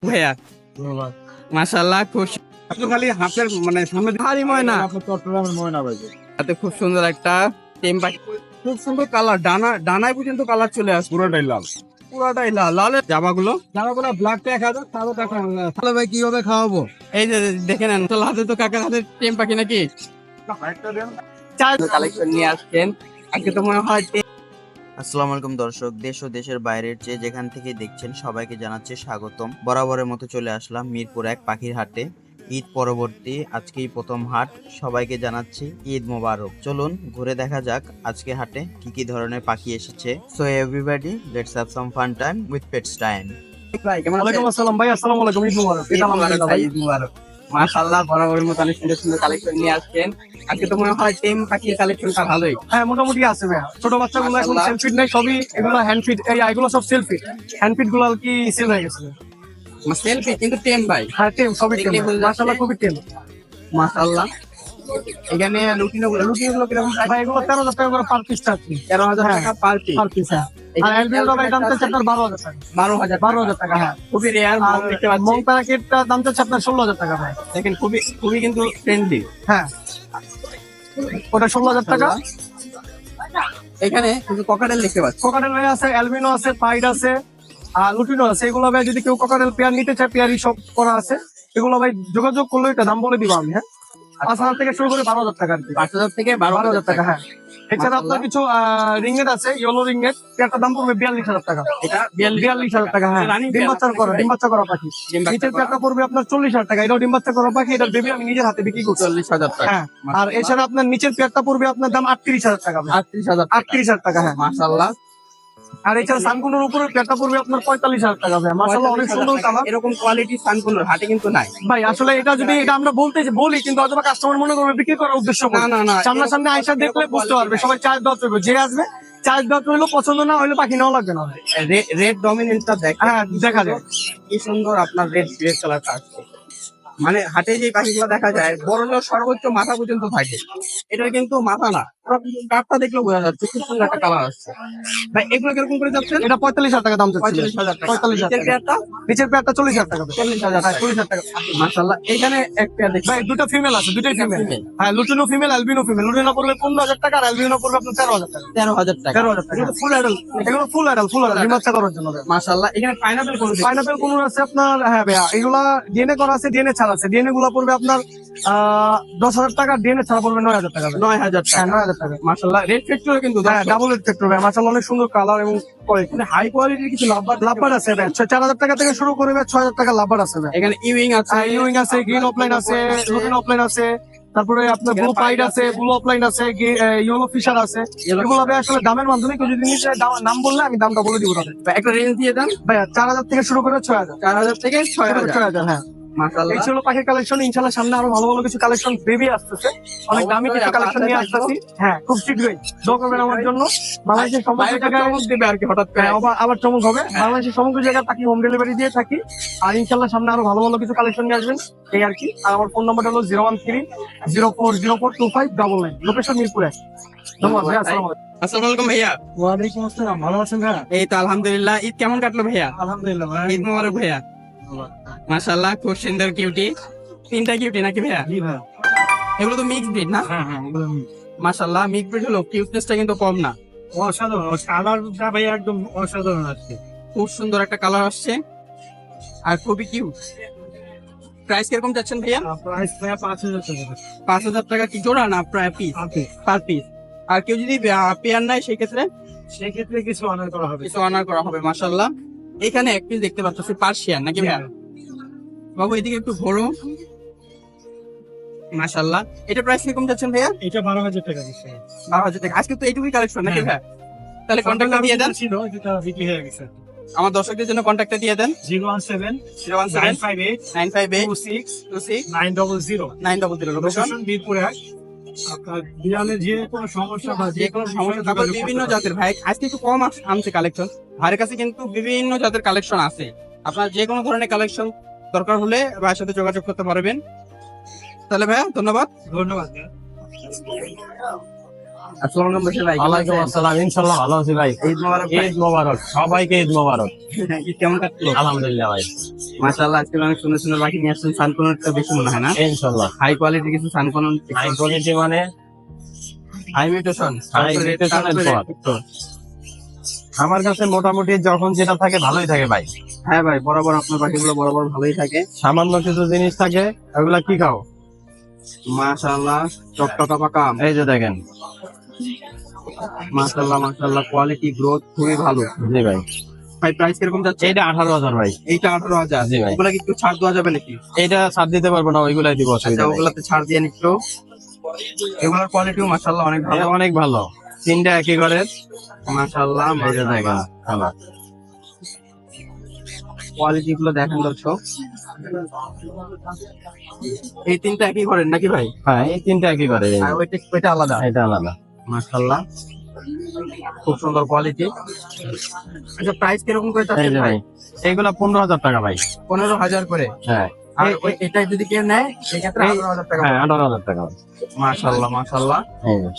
ভাইয়া মাশাআল্লাহ খুব খালি হাতের মানে সামনে ভারী ময়না চট্টগ্রামের ময়না ভাই এত খুব সুন্দর একটা টেম পাখি খুব সুন্দর কালার ডানায় পর্যন্ত কালার চলে আসে পুরোটাই লাল। পুরাটাই লাল লালের জামাগুলো জামাগুলো ব্ল্যাকটা 1000, সাদাটা তাহলে ভাই কিভাবে খাওয়াবো? এই যে দেখে নেন তো হাতে তো কাকার হাতে টেম পাখি নাকি চার কালেকশন নিয়ে আসছেন আজকে তো মনে হয় আসসালামু আলাইকুম দর্শক, দেশ ও দেশের বাইরের চেয়ে যেখান থেকে দেখছেন সবাইকে জানাচ্ছি স্বাগতম। বরাবরের মতো চলে আসলাম মিরপুর 1 পাখির হাটে। ঈদ পরবর্তী আজকেই প্রথম হাট, সবাইকে জানাচ্ছি ঈদ মোবারক। চলুন ঘুরে দেখা যাক আজকে হাটে কি কি ধরনের পাখি এসেছে। So everybody, let's have some fun time with pets time. ভাই কেমন ওয়ালাইকুম আসসালাম ভাই, আসসালামু আলাইকুম, ঈদ মুবারক। ঈদ মুবারক। মাশাআল্লাহ বরাবরের মতো অনেক সুন্দর সুন্দর কালেকশন নিয়ে আসছেন আজকে তো মনে হয় টেম পাখির কালেকশনটা ভালোই। হ্যাঁ মোটামুটি আছে ভাই। ছোট বাচ্চাগুলো এখন সেলফ ফিট নাই, সবই এগুলো হ্যান্ড ফিট। এগুলো সব সেলফ ফিট, হ্যান্ড ফিট গুলো আর কি সেল হয়ে গেছে। সেলফি কিন্তু টেম ভাই হ্যাঁ টেম, সবই টেম দেখলে বোঝা মাশাআল্লাহ, খুবই টেম। মাশাআল্লাহ। এখানে লুটিনো গুলো কিরকম ভাই এগুলো 13,000 টাকা করে পার পিস চাচ্ছি। 13,000 টাকা পার পিস। পার পিস হ্যাঁ। আর এলবিনো ভাই দাম চাচ্ছে আপনার 12,000 টাকা। 12,000 টাকা হ্যাঁ। খুবই রেয়ার আর দেখতে পাচ্ছি। মং প্যাকেটটা দাম চাচ্ছে আপনার 16,000 টাকা ভাই। দেখেন খুবই খুবই কিন্তু ফ্রেন্ডলি। হ্যাঁ ওটা 16,000 টাকা। এখানে কিন্তু ককাটেল দেখতে পাচ্ছি। কোকাটেল ভাই আছে, অ্যালবিনো আছে, পাইড আছে, আর লুটিনো আছে। এগুলো ভাই যদি কেউ কোকাটেল পেয়ার নিতে চায়, পেয়ারই সব করা আছে। এগুলো ভাই যোগাযোগ করলে এটা দাম বলে দিব আমি। হ্যাঁ 5,000 থেকে শুরু করে 12,000 টাকা আর কি। 5,000 থেকে 12,000 12,000 টাকা হ্যাঁ। এছাড়া আপনার কিছু রিংগেট আছে, ইয়েলো রিংগেট, পেয়ারটার দাম পড়বে 42,000 টাকা। এটা 42,000 টাকা হ্যাঁ। রানিং ডিম বাচ্চা করা পাখি। নিচের পেয়ারটা পড়বে আপনার 40,000 টাকা। এটাও ডিম বাচ্চা করা পাখি। এটার বেবি আমি নিজের হাতে বিক্রি করছি 40,000 টাকা। হ্যাঁ। আর এছাড়া আপনার নিচের পেয়ারটা পড়বে আপনার দাম 38,000 টাকা। 38,000 38,000 টাকা হ্যাঁ। মাশাআল্লাহ। আর এছাড়া সানকুনোর উপরে পেয়ারটা পড়বে আপনার 45,000 টাকা ভাই। মাশাআল্লাহ অনেক সুন্দর কালার। এরকম কোয়ালিটি সানকুলোর হাটে কিন্তু নাই ভাই আসলে এটা যদি এটা আমরা বলি কিন্তু অথবা কাস্টমার মনে করবে বিক্রি করার উদ্দেশ্য করে। না সামনাসামনি আইসা দেখলে বুঝতে পারবে, সবাই চার্জ দেওয়া চলবে। যে আসবে চার্জ দেওয়া হইলো, পছন্দ না হইলে পাখি নেওয়া লাগবে না। রেড ডমিনেন্টটা হ্যাঁ দেখা যায় কি সুন্দর আপনার রেড কালারটা আসছে। মানে হাটে যে পাখিগুলো দেখা যায় বড় সর্বোচ্চ মাথা পর্যন্ত থাকে, এটা কিন্তু মাথা না, কাঠটা দেখলেও বোঝা যাচ্ছে খুব সুন্দর একটা কালার আসছে। ভাই এগুলো কিরকম করে যাচ্ছেন? এটা 45,000 টাকা দাম চাচ্ছি। 45,000 টাকা। 45,000 নিচের টাকা। পেয়ারটা নিচের পেয়ারটা 40,000 টাকা। 40,000 টাকা। 40,000 টাকা। মাশাআল্লাহ। এখানে এক পেয়ার দেখি ভাই দুটো ফিমেল আছে, দুটোই ফিমেল। female। হ্যাঁ lutino female, albino female. Lutino পড়বে 15,000 টাকা আর অ্যালবিনো পড়বে আপনার 13,000 টাকা। 13,000 টাকা। 13,000 টাকা। Full adult. এগুলো ফুল অ্যাডাল্ট ডিম বাচ্চা করার জন্য। মাশাআল্লাহ। এখানে পাইনাপল কোন পাইনাপেল কোন আছে আপনার? হ্যাঁ ভাইয়া এগুলা ডিএনএ করা আছে, ডিএনএ ছাড়া আছে। ডিএনএ গুলা পড়বে আপনার 10,000 টাকা, ডিএনএ ছাড়া পড়বে 9,000 টাকা। 9,000 হ্যাঁ টাকা। 9,000 টাকা। মাশাআল্লাহ। রেড ফ্যাক্টরি কিন্তু হ্যাঁ ডাবল এর ফ্যাক্টর ভাই, মাশাআল্লাহ অনেক সুন্দর কালার এবং কোয়ালিটি। হাই কোয়ালিটির কিছু লাভবার আছে ভাই, 4,000 টাকা থেকে শুরু করে 6,000 টাকা লাভবার আছে ভাই। এখানে ইউইং আছে, ইউইং আছে, গ্রিন অফলাইন আছে, লুটিন অফলাইন আছে, তারপরে আপনার ব্লু পাইড আছে, ব্লু অফলাইন আছে, ইয়েলো ফিশার আছে। এগুলো ভাই আসলে দামের মাধ্যমে কেউ যদি নিতে নাম বললে আমি দামটা বলে দিব তাদের। একটা রেঞ্জ দিয়ে দেন ভাইয়া 4,000 থেকে শুরু করে 6,000। 4,000 থেকে 6,000। 6,000 হ্যাঁ। মাশাআল্লাহ। এই ছিল পাখির কালেকশন। ইনশাআল্লাহ সামনে আরো ভালো ভালো কিছু কালেকশন বেবি আসতেছে, অনেক দামি কিছু কালেকশন নিয়ে আসতেছি। হ্যাঁ খুব শীঘ্রই দোয়া করবেন আমার জন্য। বাংলাদেশের সমস্ত জায়গায় চমক দিবে আর কি হঠাৎ করে। আবার চমক হবে। বাংলাদেশের সমস্ত জায়গায় পাখি হোম ডেলিভারি দিয়ে থাকি। আর ইনশাআল্লাহ সামনে আরো ভালো ভালো কিছু কালেকশন নিয়ে আসবেন এই আর কি। আর আমার ফোন নাম্বারটা হলো 01304042599, লোকেশন মিরপুর 1। ধন্যবাদ ভাই, আসসালামু আলাইকুম। আসসালামু আলাইকুম ভাইয়া। ওয়ালাইকুম আসসালাম, ভালো আছেন ভাইয়া? এই তো আলহামদুলিল্লাহ। ঈদ কেমন কাটলো ভাইয়া? আলহামদুলিল্লাহ ভাই। ঈদ মোবারক ভাইয়া। মাশাআল্লাহ খুব সুন্দর কিউটি। তিনটা কিউটি নাকি ভাইয়া? জি ভাই। এগুলো তো মিক্স ব্রিড না? হ্যাঁ হ্যাঁ মাশাআল্লাহ মিক্স ব্রিড হলো কিউটনেসটা কিন্তু কম না। অসাধারণ কালারটা ভাই, একদম অসাধারণ আসছে। খুব সুন্দর একটা কালার আসছে আর খুবই কিউট। প্রাইস কিরকম যাচ্ছেন ভাইয়া? প্রাইস ভাইয়া 5,000 টাকা। 5,000 টাকা কি জোড়া না প্রায় পিস? Per piece. আর কেউ যদি পেয়ার নেয় সেই ক্ষেত্রে সেক্ষেত্রে কিছু অনার করা হবে। কিছু অনার করা হবে। মাশাআল্লাহ। এখানে এক পিস দেখতে পাচ্ছি পার্সিয়ান নাকি ভাইয়া? বাবু এদিকে একটু ঘোরো। মাশাআল্লাহ। এটা প্রাইস কিরকম যাচ্ছেন ভাইয়া? এটা 12,000 টাকা দিচ্ছে। 12,000 টাকা। আজকে তো এইটুকুই কালেকশন নাকি ভাইয়া? তাহলে কন্ট্যাক্টটা দিয়ে দেন। ছিল যেটা বিক্রি হয়ে গেছে। আমার দর্শকদের জন্য কন্ট্যাক্টটা দিয়ে দেন। 017 017 958 958 26 26 900। 900 লোকেশন। লোকেশন মিরপুর 1। আপনার বিড়ালের যে কোনো সমস্যা বা যে কোনো সমস্যা তারপর বিভিন্ন জাতের ভাই আজকে একটু কম আনছে কালেকশন। ভাইয়ের কাছে কিন্তু বিভিন্ন জাতের কালেকশন আছে। আপনার যে কোনো ধরনের কালেকশন দরকার হলে ভাইয়ের সাথে যোগাযোগ করতে পারবেন। তাহলে ভাইয়া ধন্যবাদ। ধন্যবাদ। আসসালামু আলাইকুম বসে ভাই, কেমন ওয়ালাইকুম আছেন? আসসালাম, ইনশাল্লাহ ভালো আছি ভাই। ঈদ মোবারক ভাই। ঈদ মোবারক, সবাইকে ঈদ মোবারক। ঈদ কেমন কাটলো? আলহামদুলিল্লাহ ভাই, মাশাআল্লাহ, আজকে অনেক সুন্দর সুন্দর পাখি নিয়ে আসছেন। সানকোনটা বেশি মনে হয় না? ইনশাল্লাহ। হাই কোয়ালিটি কিছু সানকোন, হাই কোয়ালিটি মানে হাই মিউটেশন, High mutation এর পর। আমার কাছে মোটামুটি যখন যেটা থাকে ভালোই থাকে ভাই। হ্যাঁ ভাই, বরাবর আপনার পাখিগুলো বরাবর ভালোই থাকে। সামান্য কিছু জিনিস থাকে, ওগুলা কি খাও? মাশাআল্লাহ, চকচকা পাকা। এই যে দেখেন। মাশাআল্লাহ মাশাআল্লাহ, কোয়ালিটি গ্রোথ খুবই ভালো। জি ভাই, ভাই প্রাইস কিরকম যাচ্ছে? এইটা 18,000 ভাই। এইটা 18,000। জি ভাই। ওগুলা কি একটু ছাড় দেওয়া যাবে নাকি? এইটা ছাড় দিতে পারবো না, ওইগুলাই দিব, অসুবিধা আচ্ছা, নেই। ওগুলাতে ছাড় দিয়ে একটু। এগুলোর কোয়ালিটিও মাশাআল্লাহ অনেক ভালো। এটা অনেক ভালো, তিনটা একই ঘরের। মাশাআল্লাহ এই যে দেখেন কালার। কোয়ালিটি গুলো দেখেন দর্শক। এই তিনটা একই ঘরের নাকি ভাই? হ্যাঁ, এই তিনটা একই ঘরের। আর ওইটা আলাদা। এটা আলাদা। মাশাআল্লাহ, খুব সুন্দর কোয়ালিটি। আচ্ছা, প্রাইস কিরকম করে এই চাচ্ছেন যে ভাই? ভাই, এইগুলা 15,000 টাকা ভাই। 15,000 করে। হ্যাঁ, আর এটা যদি কেউ নেয় সেক্ষেত্রে 18,000 টাকা। হ্যাঁ 18,000 টাকা। মাশাআল্লাহ মাশাআল্লাহ। এই যে।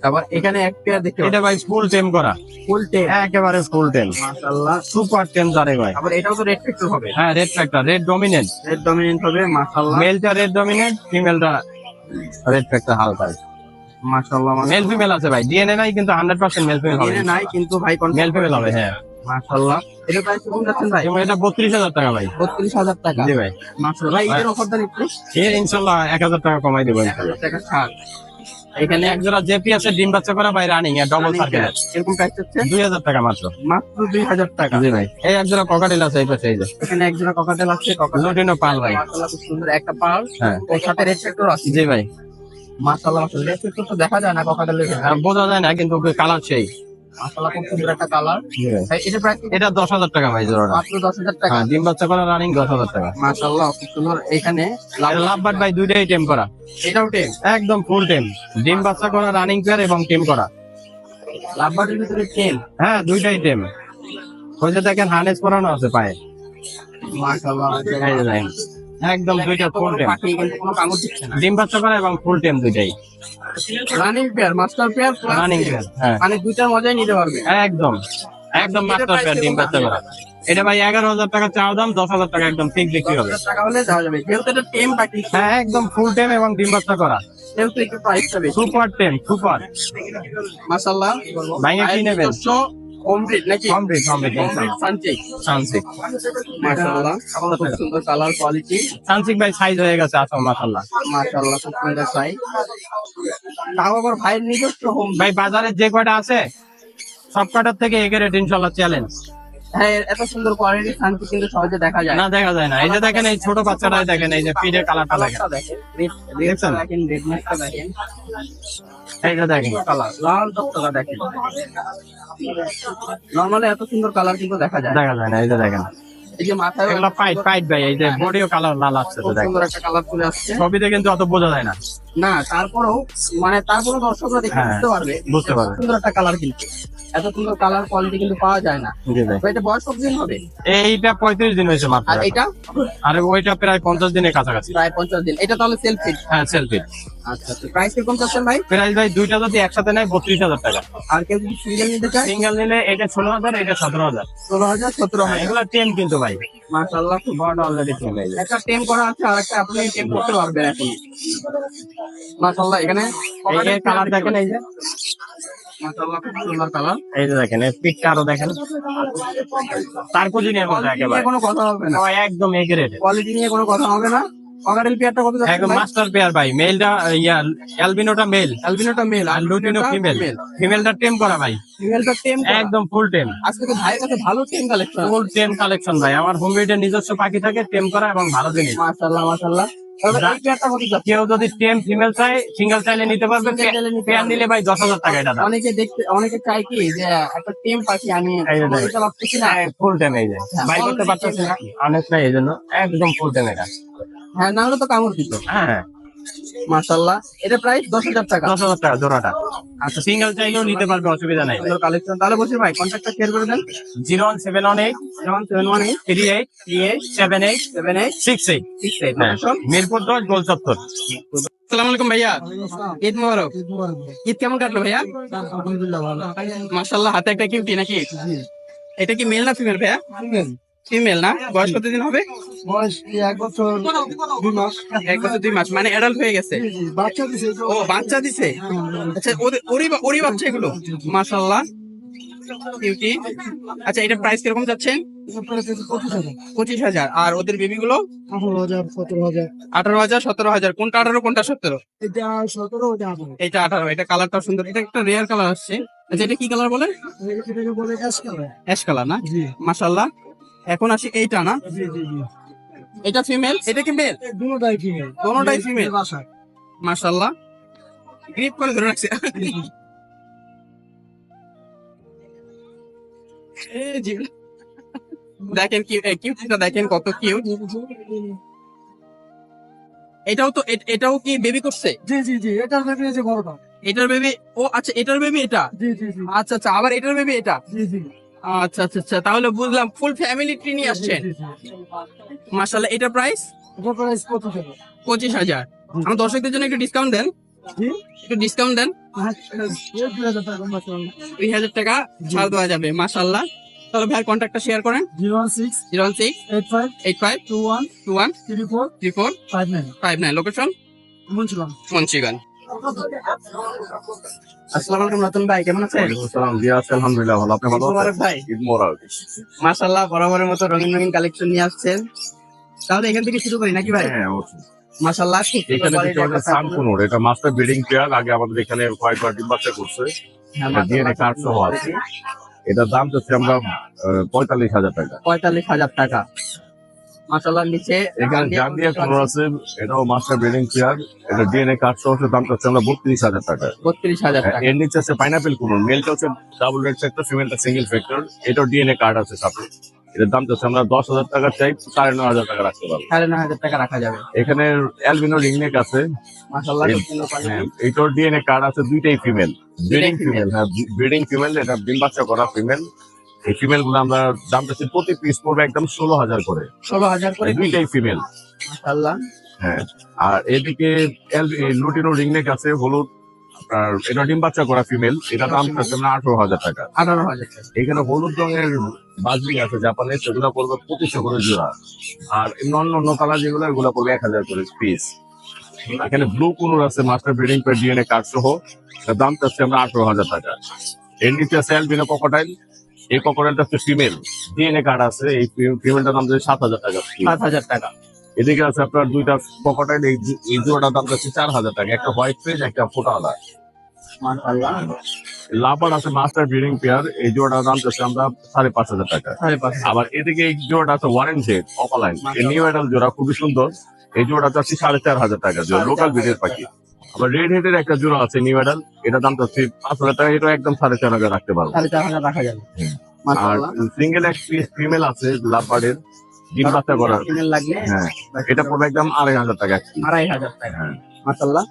আবার এখানে এক পেয়ার দেখতে এটা ভাই ফুল টেম করা, ফুল টেম। একেবারে ফুল টেম, মাশাআল্লাহ, সুপার টেম জারে ভাই। আবার এটাও তো রেড ফ্যাক্টর হবে। হ্যাঁ, red factor, red dominant. Red dominant হবে। মাশাআল্লাহ মেলটা রেড ডমিনেন্ট, ফিমেলটা রেড ফ্যাক্টর হালকা। মাশাআল্লাহ। মেল ফিমেল আছে ভাই, ডিএনএ নাই কিন্তু 100% মেল ফিমেল হবে। এখানে নাই কিন্তু ভাই, মেল ফিমেল হবে, হ্যাঁ। মাশাআল্লাহ। এটা প্রাইস কিরকম যাচ্ছেন ভাই? এবং এটা 32,000 টাকা ভাই। 32,000 টাকা। জি ভাই, মাশাআল্লাহ। ভাই এর অফার দেন একটু। ইনশাল্লাহ 1,000 টাকা কমাই দেবো ইনশাল্লাহ। 1,000 টাকা ছাড়। এখানে এক জোড়া জেপি আছে, ডিম বাচ্চা করা ভাই, রানিং এর ডবল সার্কেল। এরকম প্রাইস হচ্ছে 2,000 টাকা মাত্র। মাত্র 2,000 টাকা। জি ভাই, এই এক জোড়া ককাটেল আছে এই পাশে, এই যে এখানে এক জোড়া ককাটেল আছে। লুটিনো পাল ভাই। মাশাআল্লাহ, খুব সুন্দর একটা পাল। হ্যাঁ, ওর সাথে রেড ফ্যাক্টর আছে। জি ভাই। মাশাআল্লাহ মাশাআল্লাহ, রেড ফ্যাক্টর তো দেখা যায় না ককাটেলের। বোঝা যায় না কিন্তু কালার সেই। মাশাআল্লাহ, খুব সুন্দর একটা কালার। জি ভাই, ভাই এটা প্রাইস এটা 10,000 টাকা ভাই জোড়াটা। মাত্র 10,000 টাকা। হ্যাঁ, ডিম বাচ্চা করা রানিং 10,000 টাকা। মাশাআল্লাহ, খুব সুন্দর। এখানে লাভবার্ড ভাই দুইটাই টেম করা, এটাও টেম। একদম ফুল টেম, ডিম বাচ্চা করা রানিং পেয়ার এবং টেম করা। লাভবার্ডের ভিতরে টেম। হ্যাঁ, দুইটাই টেম। ওই যে দেখেন হার্নেস পরানো আছে পায়ে। মাশাআল্লাহ এই যে দেখেন, একদম দুইটা ফুল টেম, পাখি কিন্তু কোনো কামড় দিচ্ছে না। ডিম বাচ্চা করা এবং ফুল টেম দুইটাই running pair, master pair, running pair. হ্যাঁ, মানে দুইটার মজাই নিতে পারবে। একদম একদম মাস্টার পেয়ার, ডিম বাচ্চা করা। এটা ভাই 11,000 টাকা চাওয়া দাম, 10,000 টাকা একদম ঠিক বিক্রি হবে। 10,000 টাকা হলে যাওয়া যাবে। যেহেতু এটা টেম পাখি, হ্যাঁ, একদম ফুল টেম এবং ডিম বাচ্চা করা, সেহেতু একটু প্রাইসটা বেশি। সুপার টেম, সুপার। মাশাআল্লাহ। ভাইয়া কি নেবেন? কমপ্লিট নাকি? Complete, complete. সানচিক। সানসিক, মাশাআল্লাহ, খুব সুন্দর কালার কোয়ালিটি। সানসিক ভাই সাইজ হয়ে গেছে, আসল মাশাআল্লাহ। মাশাআল্লাহ, খুব সুন্দর সাইজ। তাও আবার ভাইয়ের নিজস্ব হোম। ভাই বাজারে যে কয়টা আছে সব কটার থেকে এগের রেট ইনশাআল্লাহ চ্যালেঞ্জ। হ্যাঁ, এত সুন্দর কোয়ালিটি সানচিক কিন্তু সহজে দেখা যায় না, দেখা যায় না। এই যে দেখেন, এই ছোট বাচ্চাটাই দেখেন, এই যে ফিডের কালারটা দেখেন, কালারটা দেখেন, দেখছেন? দেখেন, রেডনেসটা দেখেন, এই যে দেখেন। কালার লাল টকটকা দেখেন। নরমালি এত সুন্দর কালার কিন্তু দেখা যায়। দেখা যায় না, এই যে দেখেন। এই যে মাথায় এগুলো ফাইট ফাইট ভাই, এই যে বডিও কালার লাল আসছে, তো খুব দেখেন। সুন্দর একটা কালার চলে আসছে। ছবিতে কিন্তু অত বোঝা যায় না। না, তারপরেও তারপরেও দর্শকরা দেখে হ্যাঁ, বুঝতে পারবে, বুঝতে পারবে। সুন্দর একটা কালার কিন্তু। এত সুন্দর কালার কোয়ালিটি কিন্তু পাওয়া যায় না। জি ভাই, তো এটা বয়স কতদিন হবে? এইটা 35 দিন হয়েছে মাত্র। আর এটা আর ওইটা প্রায় 50 দিনের কাছাকাছি। প্রায় 50 দিন। এটা তাহলে সেলফ ফিট। হ্যাঁ, সেলফি। আচ্ছা, তো প্রাইস কিরকম চাচ্ছেন ভাই? প্রাইস ভাই দুইটা যদি একসাথে নেয় 32,000 টাকা। আর কেউ যদি সিঙ্গেল নিতে চায়? সিঙ্গেল নিলে এটা 16,000, এটা 17,000। 16,000, 17,000। এগুলো টেম কিন্তু ভাই, মাশাআল্লাহ, খুব বড় অলরেডি টেম। এই যে একটা টেম করা আছে, আর একটা আপনি টেম করতে পারবেন এখন। মাশাআল্লাহ, এখানে এই কালার দেখেন, এই যে মাশাআল্লাহ, খুব সুন্দর কালার। এই যে দেখেন, এই পিকটা আরো দেখেন, তার কুজিনের মধ্যে একেবারে কোনো কথা হবে না, একদম এগ্রেড, কোয়ালিটি নিয়ে কোনো কথা হবে না। ককাটেল পেয়ারটা কত যাচ্ছে একদম ভাই? মাস্টার পেয়ার ভাই। মেলটা অ্যালবিনোটা মেল, অ্যালবিনোটা মেল আর লুটিনো ফিমেল। ফিমেলটা টেম করা ভাই, ফিমেলটা টেম একদম ফুল টেম, আজকে তো ভাইয়ের কাছে ভালো টেম কালেকশন। ফুল টেম কালেকশন ভাই। আমার হোম মেডের নিজস্ব পাখি থাকে, টেম করা এবং ভালো জিনিস। মাশাআল্লাহ মাশাআল্লাহ। তবে এই পেয়ারটা কত যাচ্ছে? কেউ যদি টেম ফিমেল চাই, সিঙ্গেল চাইলে নিতে পারবে। Single চাইলে নিতে পেয়ার পারবে। নিলে ভাই 10,000 টাকা এটা দাম। অনেকে চাই কি যে একটা টেম পাখি আমি এই যে দেখেন। এটা ভাবতেছি না। ফুল টেম, এই যে বাই করতে পারতেছি না, অনেক নাই, এই জন্য একদম ফুল টেম এটা। হ্যাঁ, না হলে তো কামড় দিত। হ্যাঁ, মাশাআল্লাহ, এটা প্রাইস 10,000 টাকা। 10,000 টাকা জোড়াটা। আচ্ছা, সিঙ্গেল চাইলেও নিতে পারবে, অসুবিধা নাই। সুন্দর কালেকশন। তাহলে বসে ভাই কন্ট্যাক্টটা শেয়ার করে দেন। 01718 718 38 38 78 78 68। 68। হ্যাঁ, লোকেশন মিরপুর 10 গোল চত্বর। আসসালামু আলাইকুম ভাইয়া, ঈদ মোবারক। ঈদ কেমন কাটলো ভাইয়া? আলহামদুলিল্লাহ ভালো। মাশাআল্লাহ, হাতে একটা কিউটি নাকি? এটা কি মেল না ফিমেল ভাইয়া? ফিমেল না? বয়স কতদিন হবে? বয়স 1 বছর 2 মাস। 1 বছর 2 মাস, মানে অ্যাডাল্ট হয়ে গেছে। বাচ্চা দিছে। ও বাচ্চা দিছে। আচ্ছা, ওরই বাচ্চা এগুলো। মাশাআল্লাহ, কিউটি। আচ্ছা, এটা প্রাইস কিরকম যাচ্ছেন? 25,000। আর ওদের বেবি গুলো 18,000 17,000। 18,000 17,000। কোনটা 18 কোনটা 17? এটা 17 ওটা 18। এটা 18। এটা কালারটা সুন্দর, এটা একটা রেয়ার কালার আসছে। আচ্ছা, এটা কি কালার বলে? এটাকে বলে অ্যাশ কালার। অ্যাশ কালার না? জি মাশাআল্লাহ। এখন আসি এইটা না, জি জি জি। এটা ফিমেল, এটা কি মেল? দুটোটাই ফিমেল। দোনোটাই female? বাসা। মাশাআল্লাহ, গ্রিপ করে ধরে রাখছে। এই জি, দেখেন কি কিউটটা, দেখেন কত কিউট। এটাও কি বেবি করছে? জি জি জি, এটার বেবি এই যে বড়টা। এটার বেবি? ও আচ্ছা, এটার বেবি এটা। জি জি জি আচ্ছা আচ্ছা, আবার এটার বেবি এটা। জি জি। আচ্ছা আচ্ছা আচ্ছা, তাহলে বুঝলাম ফুল ফ্যামিলি ট্রি নিয়ে আসছেন। জি, জি, জি। মাশাআল্লাহ, এটা প্রাইস এটার প্রাইস 25,000। 25,000। আমার দর্শকদের জন্য একটু ডিসকাউন্ট দেন, জি। একটু ডিসকাউন্ট দেন। হ্যাঁ, 2,000 টাকা কম আছে। 2,000 টাকা ছাড় দেওয়া যাবে। মাশাআল্লাহ, তাহলে ভাইয়ের কন্ট্যাক্টটা শেয়ার করেন। 06 06 85 85 21 21 34 34 59 59। লোকেশন মুন্সিগঞ্জ। মুন্সিগঞ্জ। আসসালামু আলাইকুম রতন ভাই, কেমন আছেন? আলহামদুলিল্লাহ ভালো। আপনি ভালো মোবারক ভাই। ঈদ মোবারক। মাশাআল্লাহ, বরাবরের মতো রঙিন রঙিন কালেকশন নিয়ে আসছেন। তাহলে এখান থেকে শুরু করি নাকি ভাই? হ্যাঁ অবশ্যই। মাশাআল্লাহ, এখানে কিছু আছে সানকুনোর, এটা মাস্টার ব্রিডিং পেয়ার। আগে আমাদের এখানে কয়েকবার ডিম বাচ্চা করছে। এটা ডিএনএ কার্ড সহ আছে। এটার দাম যাচ্ছে আমরা 45,000 টাকা। 45,000 টাকা। মাশাআল্লাহ, নিচে এখানে জান্ডিয়া কোনোর আছে, এটাও মাস্টার ব্রিডিং পেয়ার। এটা ডিএনএ কার্ড সহ দাম যাচ্ছে আমরা 32,000 টাকা। 32,000 টাকা। এর নিচে আছে পাইনাপেল কোনোর, মেলটা হচ্ছে ডাবল রেড ফ্যাক্টর, ফিমেলটা সিঙ্গেল ফ্যাক্টর। এটাও ডিএনএ কার্ড আছে সাথে। এটার দাম যাচ্ছে আমরা 10,000 টাকা চাই, 9,500 টাকা রাখতে পারবো। 9,500 টাকা রাখা যাবে। এখানে অ্যালবিনো রিংনেক আছে। মাশাআল্লাহ, এই- খুব সুন্দর হ্যাঁ, কোয়ালিটি। এইটার ডিএনএ কার্ড আছে, দুইটাই ফিমেল। Breeding female। ফিমেল, হ্যাঁ ব্রিডিং ফিমেল। এটা ডিম বাচ্চা করা ফিমেল। এই ফিমেল গুলো আমরা দাম চাচ্ছি প্রতি পিস পড়বে একদম 16,000 করে। 16,000 করে। দুইটাই ফিমেল। মাশাআল্লাহ, হ্যাঁ, আর এদিকে লুটিনো রিংনেক আছে হলুদ, আপনার এটা ডিম বাচ্চা করা ফিমেল। এটা দাম চাচ্ছি আমরা 18,000 টাকা। 18,000 টাকা। এখানে হলুদ রঙের বাজবি আছে জাপানে, সেগুলো পড়বে 2500 করে জোড়া। আর অন্য অন্য কালার যেগুলো, এগুলো পড়বে 1,000 করে পিস। এখানে ব্লু কুনুর আছে master breeding pair DNA card সহ, তার দাম চাচ্ছি আমরা 18,000 টাকা। এর নিচে আছে অ্যালবিনো ক্রোকোডাইল। এই ক্রোকোডাইলটা হচ্ছে ফিমেল, ডিএনএ কার্ড আছে। এই ফিমেলটার দাম যাচ্ছে 7,000 টাকা। 7,000 টাকা। এদিকে আছে আপনার দুইটা ক্রোকোডাইল, এই জোড়াটার দাম যাচ্ছে 4,000 টাকা। একটা হোয়াইট ফেজ, একটা ফোটাওয়ালা। মাশাআল্লাহ, লাভার আছে মাস্টার ব্রিডিং পেয়ার, এই জোড়াটার দাম যাচ্ছে আমরা 5,500 টাকা। 5,500। আবার এদিকে এই জোড়াটা আছে ওয়ারেন জেড অপালাইন, এই নিউ অ্যাডাল জোড়া খুবই সুন্দর। এই জোড়াটা চাচ্ছি 4,500 টাকা, লোকাল ব্রিডের পাখি। আবার রেড হেডের একটা জোড়া আছে নিউ অ্যাডাল, এটা দাম চাচ্ছি 5,000 টাকা। এটা একদম 4,500 রাখতে পারবো। 4,500 রাখা যাবে। আর মাশাআল্লাহ, সিঙ্গেল এক পিস ফিমেল আছে লাভবার্ডের, ডিম বাচ্চা করা। ফিমেল লাগলে হ্যাঁ, এটা পড়বে একদম 2,500 টাকা এক piece। 2,500 টাকা। হ্যাঁ। মাশাআল্লাহ,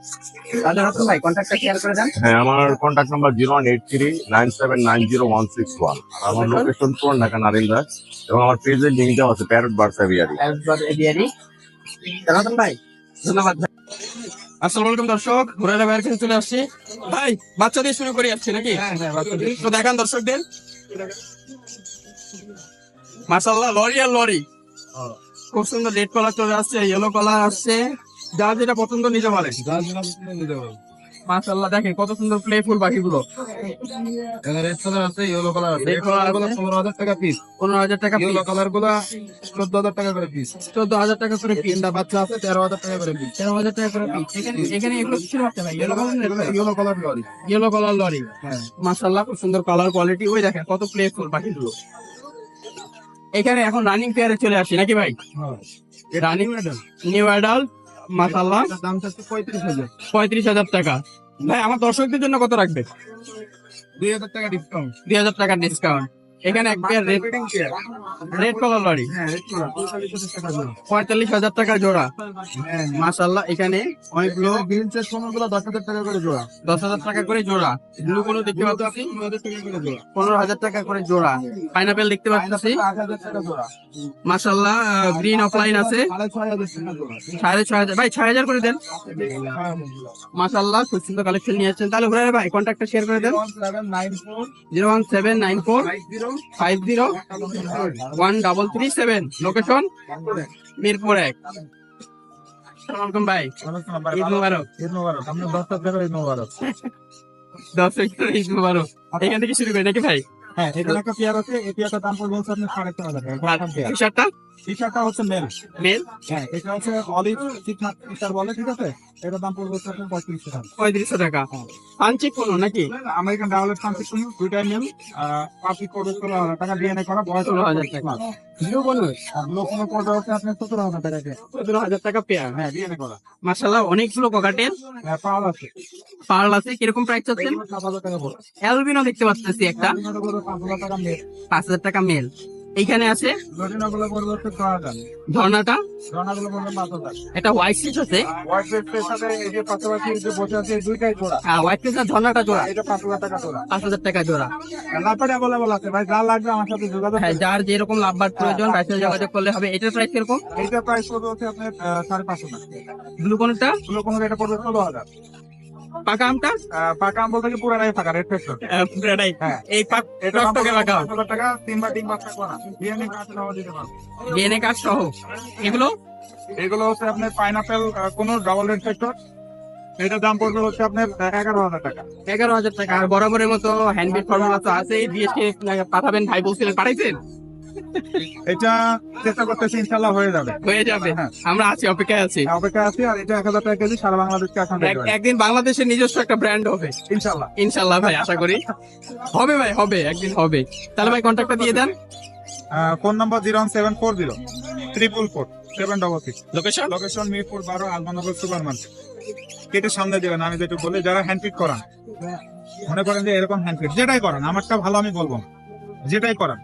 তাহলে রতন ভাই কন্ট্যাক্টটা শেয়ার করে দেন। হ্যাঁ, আমার কন্ট্যাক্ট নাম্বার 01839790 আর আমার লোকেশন পুরান ঢাকা নারিন্দা। এবং আমার পেজের লিঙ্ক দেওয়া আছে প্যারট বার্ডস এভিয়ারি। একবার এবিআরি। রতন ভাই, ধন্যবাদ ভাই। আসসালামু আলাইকুম দর্শক, ঘুরাইলা ভাইয়ের কাছে চলে আসছি। ভাই, বাচ্চা দিয়ে শুরু করে যাচ্ছি নাকি? তো দেখান দর্শকদের। মাশাআল্লাহ, লরি আর লরি। খুব সুন্দর রেড কালার চলে আসছে, ইয়েলো কালার আসছে। যার যেটা পছন্দ নিতে পারে। মাশাআল্লাহ, দেখেন কত সুন্দর প্লেফুল পাখিগুলো। রেড কালার আছে, ইয়েলো কালার আছে। রেড কালার গুলো 15,000 টাকা পিস। 15,000 টাকা ইয়েলো পিস। কালার গুলো 14,000 টাকা করে পিস। 14,000 টাকা করে পিস। তিনটা বাচ্চা আছে 13,000 টাকা করে পিস। 13,000 টাকা করে পিস। এখানে এগুলো কিসের বাচ্চা ভাই? Yellow colour, yellow colour lorry. Yellow colour lorry. হ্যাঁ। মাশাআল্লাহ, খুব সুন্দর কালার কোয়ালিটি। ওই দেখেন কত প্লেফুল পাখিগুলো। এখানে এখন রানিং পেয়ারে চলে আসি নাকি ভাই? Running new adult. মাশাআল্লাহ, এটার দাম চাচ্ছে 35,000। 35,000 টাকা। ভাই, আমার দর্শকদের জন্য কত রাখবে? 2,000 টাকা ডিসকাউন্ট। 2,000 টাকা ডিসকাউন্ট। এখানে এক পেয়ার রেড কালার লরি, হ্যাঁ রেড কালার 45,000 টাকা জোড়া। মাশাআল্লাহ, এখানে অনেকগুলো গ্রিন চেস কোনগুলো 10,000 টাকা করে জোড়া। 10,000 টাকা করে জোড়া। ব্লু কোনো দেখতে পাচ্ছি 15,000 টাকা করে জোড়া। পাইনাপেল দেখতে পাচ্ছি 8,000 টাকা জোড়া। মাশাআল্লাহ। গ্রিন অফলাইন আছে 6,500 টাকা জোড়া। 6,500 ভাই 6,000 করে দেন। মাশাআল্লাহ, খুব সুন্দর কালেকশন নিয়ে আসছেন। তাহলে ঘুরে ভাই কন্ট্যাক্টটা শেয়ার করে দেন। 01794 50 1337। লোকেশন মিরপুর 1। আসসালামু আলাইকুম ভাই, ঈদ মুবারক। ঈদ মোবারক। আপনার 10,000 টাকা ঈদ মোবারক। 10 ঈদ মুবারক। এখান থেকে শুরু করি নাকি ভাই? হ্যাঁ, এখানে একটা পেয়ার আছে। এই পেয়ারটার দাম পড়বে হচ্ছে আপনার 4,500 টাকা। টি-শার্টটা টি-শার্টটা হচ্ছে মেল। মেল হ্যাঁ, এটা হচ্ছে অলিভ টি-শার্ট বলে, ঠিক আছে? এটার দাম পড়বে হচ্ছে আপনার 3500 টাকা। 3500 টাকা। পাঞ্চি কোনো নাকি? আমেরিকান ডাবলেট কনফিকশন দুইটাই মেল। পাবলি করবে 16,000 টাকা, ডিএনএ করা, বয়স 16,000 টাকা। ব্লু বোনাস লোকনো পড়বে হচ্ছে আপনার 17,000 টাকা। 17,000 টাকা পেয়ার। হ্যাঁ, ডিএনএ করা। মাশাআল্লাহ, অনেকগুলো কোকাটেল হ্যাঁ, পাওয়ার আছে। পার্ল আছে। কিরকম প্রাইস চাচ্ছেন? 7,000 টাকা পড়বে। অ্যালবিনো দেখতে পাচ্ছি একটা, 5,000 টাকা মেল। 5,000 টাকা মেল। এইখানে আছে লটিনাগুলো পড়বে হচ্ছে 6,000। ঝর্ণাটা, জনাগুলো পড়বে 5,000। একটা হোয়াইট সিট আছে। হোয়াইট রেডের সাথে এই যে পাশাপাশি যে বসে আছে এই দুইটাই জোড়া। হোয়াইট সিট আর ঝর্ণাটা জোড়া এটা 5,000 টাকা জোড়া। 5,000 টাকা জোড়া। লাভবাট অ্যাভেলেবল আছে ভাই, যা লাগবে আমার সাথে যোগাযোগ হ্যাঁ, করুন। যার যেরকম লাভবার প্রয়োজন তার সাথে যোগাযোগ করলে হবে। এটার প্রাইস কিরকম? এইটা প্রাইস পড়বে হচ্ছে আপনার 5,500 টাকা। ব্লু কোনটা? এগুলো কোনো এটা পড়বে 16,000। পাকা আমটা? পাকা আম বলতে কি পুরাটাই ফাঁকা, রেড ফ্যাক্টর। পুরাটাই। হ্যাঁ। এই এটা দাম টকটকে পড়বে পাকা আম। 5,000 টাকা, 3 বা 3 বাচ্চা করা। ডিএনএ কার্ড সহ দিতে পারবো। ডিএনএ কার্ড সহ। এগুলো এগুলো হচ্ছে আপনার পাইনাপেল কোনো ডাবল রেড ফ্যাক্টর। এটার দাম পড়বে হচ্ছে আপনার 11,000 টাকা। 11,000 টাকা। আর বরাবরের মতো হ্যান্ডমেড ফর্মুলা তো আছে। বিএসকে পাঠাবেন ভাই বলছিলেন, পাঠাইছেন? এটা চেষ্টা করতেছি, ইনশাল্লাহ হয়ে যাবে। হয়ে যাবে। হ্যাঁ। আমরা আছি, অপেক্ষায় আছি। অপেক্ষা আছি। আর এটা 1,000 টাকা কেজি, সারা বাংলাদেশকে এখন একদিন বাংলাদেশের নিজস্ব একটা ব্র্যান্ড হবে ইনশাল্লাহ। ইনশাল্লাহ ভাই, আশা করি হবে ভাই, হবে, একদিন হবে। তাহলে ভাই কন্ট্যাক্টটা দিয়ে দেন। Phone number 01740 444 766। Location location Mirpur 12 Alamnagar supermarket. কেটে সামনে দেবেন। আমি যেটুকু বলি, যারা হ্যান্ডপিক করান, মনে করেন যে এরকম হ্যান্ডপিক যেটাই করান, আমারটা ভালো আমি বলবো না, যেটাই করান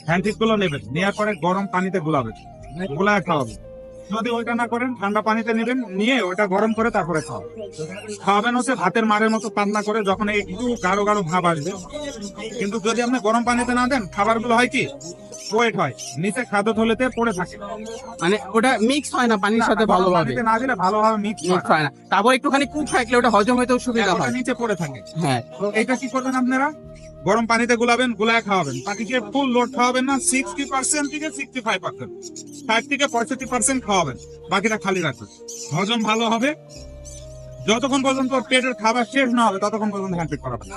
হ্যান্ডপিক গুলো নেবেন, নেওয়ার পরে গরম পানিতে গুলাবেন, গুলায় খাওয়াবেন। যদি ওইটা না করেন, ঠান্ডা পানিতে নেবেন, নিয়ে ওইটা গরম করে তারপরে খাওয়াবেন। খাওয়াবেন হচ্ছে ভাতের মারের মতো পাতলা করে, যখন একটু গাঢ় গাঢ় ভাব আসবে। কিন্তু যদি আপনি গরম পানিতে না দেন, খাবারগুলো হয় কি ওয়েট হয়, নিচে খাদ্য থলেতে পড়ে থাকে। মানে ওটা মিক্স হয় না পানির সাথে ভালোভাবে, পানিতে না দিলে ভালোভাবে মিক্স মিক্স হয় না। তারপর একটুখানি কুক থাকলে ওটা হজম হইতেও সুবিধা হয়। নিচে পড়ে থাকে। হ্যাঁ, তো এটা কি করবেন আপনারা, গরম পানিতে গুলাবেন, গুলায় খাওয়াবেন। পাখিকে ফুল লোড খাওয়াবেন না, 60% থেকে 65%, 60 থেকে 65% খাওয়াবেন, বাকিটা খালি রাখবেন। হজম ভালো হবে। যতক্ষণ পর্যন্ত পেটের খাবার শেষ না হবে ততক্ষণ পর্যন্ত হ্যান্ডপিক করাবেন।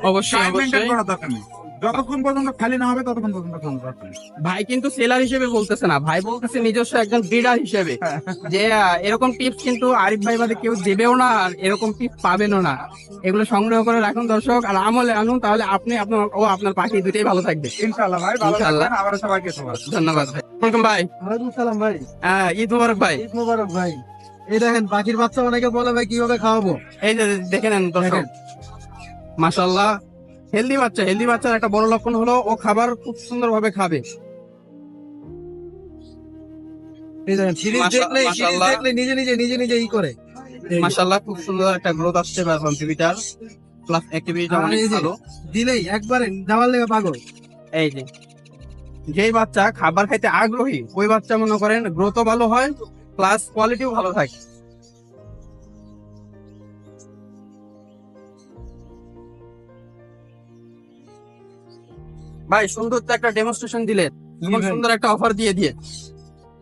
অবশ্যই টাইম মেনটেন অবশ্যই। করার দরকার নেই। যতক্ষণ পর্যন্ত খালি না হবে ততক্ষণ পর্যন্ত খাওয়ানোর দরকার নেই। ভাই কিন্তু সেলার হিসেবে বলতেছে না, ভাই বলতেছে নিজস্ব একজন ব্রিডার হিসেবে, যে এরকম টিপস কিন্তু আরিফ ভাই বাদে কেউ দেবেও না, আর এরকম টিপস পাবেনও না। এগুলো সংগ্রহ করে রাখুন দর্শক, আর আমলে আনুন, তাহলে আপনি আপনার ও আপনার পাখি দুটোই ভালো থাকবে। ইনশাআল্লাহ ভাই, ভালো ইনশাআল্লাহ। থাকবেন। আবার সবাইকে সবার ধন্যবাদ ভাই। ওয়েলকাম ভাই। ওয়ালাইকুম সালাম ভাই। হ্যাঁ, ঈদ মুবারক ভাই। ঈদ মোবারক ভাই। এই দেখেন পাখির বাচ্চা, অনেকে বলে ভাই কিভাবে খাওয়াবো। এই যে দেখে নেন দর্শক, দেখেন। মাশাআল্লাহ, হেলদি বাচ্চা। হেলদি বাচ্চার একটা বড় লক্ষণ হলো ও খাবার খুব সুন্দর ভাবে খাবে। এই দেখেন, সিরিজ দেখলে মাশাআল্লাহ। নিজে নিজে ই করে। মাশাআল্লাহ, খুব সুন্দর একটা গ্রোথ আসছে কম্পিউটার প্লাস অ্যাক্টিভিটিটা অনেক ভালো। দিলেই একবারে যাওয়ার লেগে পাগল। এই যে যেই বাচ্চা খাবার খাইতে আগ্রহী, ওই বাচ্চা মনে করেন গ্রোথও ভালো হয় প্লাস কোয়ালিটিও ভালো থাকে। ভাই সুন্দর তো একটা ডেমনস্ট্রেশন দিলেন, এখন ভাই। সুন্দর একটা অফার দিয়ে দিয়ে।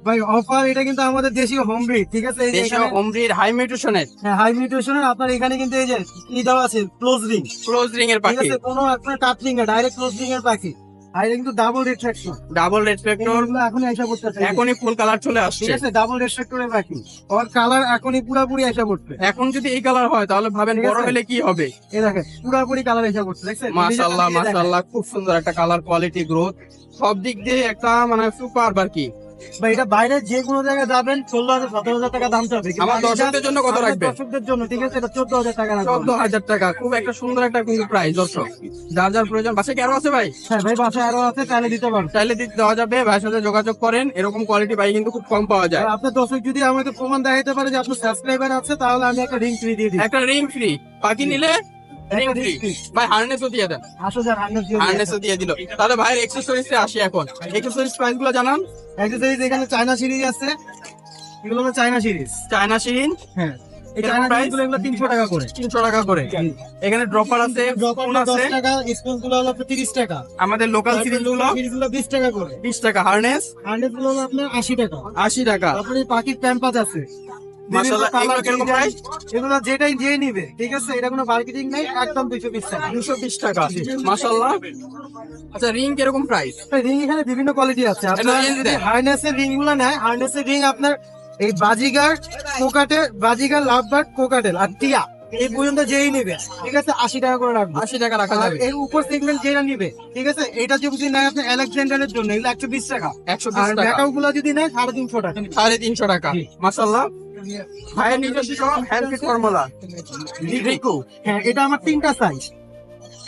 ভাই অফার, এটা কিন্তু আমাদের দেশীয় হোম ব্রিড, ঠিক আছে? এই যে দেশীয় হোম ব্রিড হাই মিউটেশনের হাই মিউটেশনের আপনার এখানে কিন্তু এই যে কি দেওয়া আছে, ক্লোজ রিং, ক্লোজ রিং এর ঠিক পাখি, আছে? কোনো আপনার টাচ রিং না, ডাইরেক্ট ক্লোজ রিং এর পাখি। আর এটা কিন্তু ডাবল রিট্রাকশন। ডাবল রেসপেক্টর, এখন এসে পড়তেছে, এখনই ফুল কালার চলে ঠিক আসছে। আছে? ডাবল রিট্রাক্টরের পাখি, ওর কালার এখনই পুরোপুরি এসে পড়ছে। এখন যদি এই কালার হয় তাহলে ভাবেন ঠিক বড় আছে। হলে কি হবে। এই দেখেন পুরোপুরি কালার এসে পড়ছে, দেখছেন? মাশাআল্লাহ নিজে দেখেন। মাশাআল্লাহ, খুব সুন্দর একটা কালার কোয়ালিটি গ্রোথ, সব দিক দিয়ে একটা মানে সুপার আর কি। বা এটা বাইরে যে কোনো জায়গায় যাবেন 16,000 17,000 টাকা দাম চাবে, কিন্তু আমার দর্শকদের জন্য কত আমাদের রাখবে? দর্শকদের জন্য ঠিক আছে, এটা 14,000 টাকা রাখবো। 14,000 টাকা, খুব একটা সুন্দর একটা কিন্তু প্রাইস দর্শক। যার যার প্রয়োজন, বাসে কি আরো আছে ভাই? হ্যাঁ ভাই, বাসায় আরো আছে, চাইলে দিতে পারবো। চাইলে দিতে দেওয়া যাবে, ভাইয়ের সাথে যোগাযোগ করেন, এরকম কোয়ালিটি বাইক কিন্তু খুব কম পাওয়া যায়। আর আপনার দর্শক যদি আমাকে প্রমাণ দেখাতে পারে যে আপনার সাবস্ক্রাইবার আছে, তাহলে আমি একটা রিং ফ্রি দিয়ে দিই। একটা রিং ফ্রি, বাকি নিলে রিং একটা ফ্রি। ring free। ভাই হার্নেসও দিয়ে দেন, 8,000 হার্নেসও দিয়ে দিল। তাহলে ভাইয়ের এক্সেসরিজে আসি এখন। এক্সেসরিজ প্রাইস গুলো জানান। অ্যাক্সেসরিজ এখানে চায়না সিরিজ আছে, এগুলো হলো চায়না সিরিজ। চায়না শিরিন হ্যাঁ, এই এরকম চায়না price? সিরিজ গুলো 300 টাকা করে। 300 টাকা করে। এখানে ড্রপার আছে, ড্রপার ফোন 10 আছে। টাকা, স্পঞ্জ গুলো হলো আপনার 30 টাকা। আমাদের লোকাল সিরিজ গুলো সিরিজ গুলো 20 টাকা করে। 20 টাকা, হার্নেস হান্ড্রেড গুলো হলো আপনার 80 টাকা। 80 টাকা। তারপরে পাখির প্যাম্পাস আছে। মাশাআল্লাহ, বিভিন্ন এগুলো colour কিরকম design, প্রাইস? এগুলো যেটাই যে নিবে, ঠিক আছে, এটা কোনো মার্কেটিং নাই, একদম 220 টাকা। 220 টাকা, মাশাআল্লাহ। আচ্ছা, রিং কিরকম প্রাইস? রিং এখানে বিভিন্ন কোয়ালিটি আছে। আপনার range যদি দেন। হার্নেসের রিং গুলো নেয়, হার্নেসের রিং আপনার এই Baazigar, cockatiel, Baazigar, lovebird, cockatiel আর টিয়া, এই পর্যন্ত যেই নিবে, ঠিক আছে, 80 টাকা করে রাখবো। 80 টাকা রাখা আর যাবে। এর উপর সেগমেন্ট যেটা নিবে, ঠিক আছে, এটা যদি নেয় আপনি আলেকজান্ডারের জন্য, এগুলো 120 টাকা। 120 আর টাকা, ম্যাকাও গুলো যদি নেয় 350 টাকা। 350 টাকা, মাশাআল্লাহ। ভাইয়ের নিজস্ব হ্যান্ডপিক ফর্মুলা রিকু। হ্যাঁ, এটা আমার 3টা সাইজ।